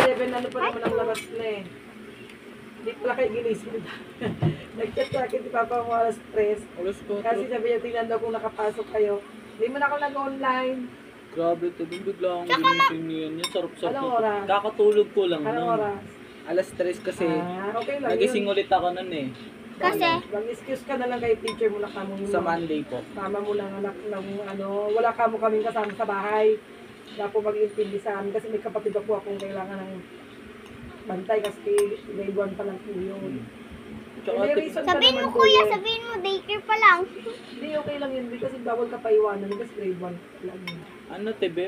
11, ano pa naman ang labas na eh. Hindi pala kayo ginising. Nag-chat sa akin si Papa mo alas 3. Alas 4. Kasi sabi niya, tingnan daw kung nakapasok kayo. Hindi mo na ako nag-online. Grabe, tabi bigla akong ginising niyan. Yung sarap-sarap. Anong oras? Kakatulog ko lang Anong nun. oras? Alas 3 kasi. Okay lang Nagising yun. ulit ako nun eh. Kasi, Mag-excuse ka na lang kay teacher mo na kamo yun. Sa Monday po. Tama mo lang anak ng ano, wala ka mo kaming kasama sa bahay. Wala po mag-intindi sa amin kasi may kapatid ako akong kailangan ng bantay kasi grade 1 pa lang po yun. Tsaka, May reason ka sabihin mo naman po kuya, yun. sabihin mo daycare pa lang. Hindi, okay lang yun kasi bawal ka pa iwanan kasi grade 1 pa lang yun. ano tebe,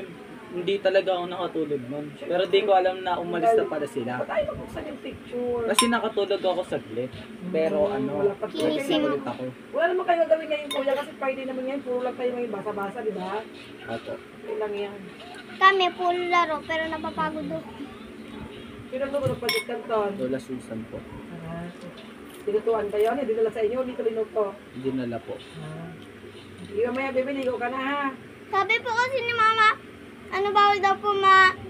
hindi talaga ako nakatulog nun. Pero di ko alam na umalis na pala sila. Ba't tayo mabuksan yung picture? Kasi nakatulog ako saglit. Pero ano, Wala pa nagising ulit ako. Wala naman kayo gagawin ngayon kuya kasi Friday naman yan. Puro lang kayo ngayon basa-basa, di ba? Opo. Okay lang yan. Kami, full laro, pero napapagod doon. Pinag mo ng project kanton. Lola Susan po. Tinutuan kayo, ano? Dinala sa inyo, dito linuto. Dinala po. Hindi mamaya, bebe, ligo ka na ha. Sabi po kasi ni mama, ano bawal daw po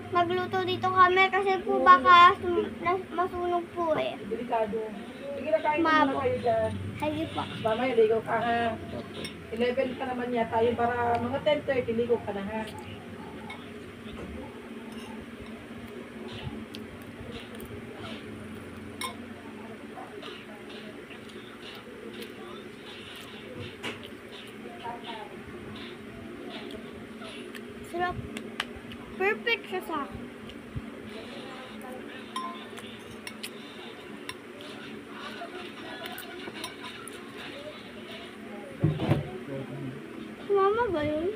magluto dito kami kasi po baka masunog po eh. Delikado. Sige na, kain na muna Mabo. kayo dyan. Sige po. Mamaya, ligo ka ha. Opo. 11 ka naman yata yun para mga 10:30, ligo ka na ha. Sarap. Perfect siya sa akin. Mama ba yun?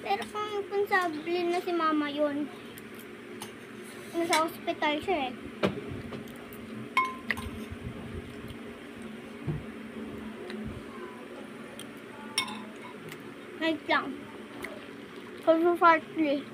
Pero kung responsable na si mama yun, nasa hospital siya eh. Wait lang. Pag-partly.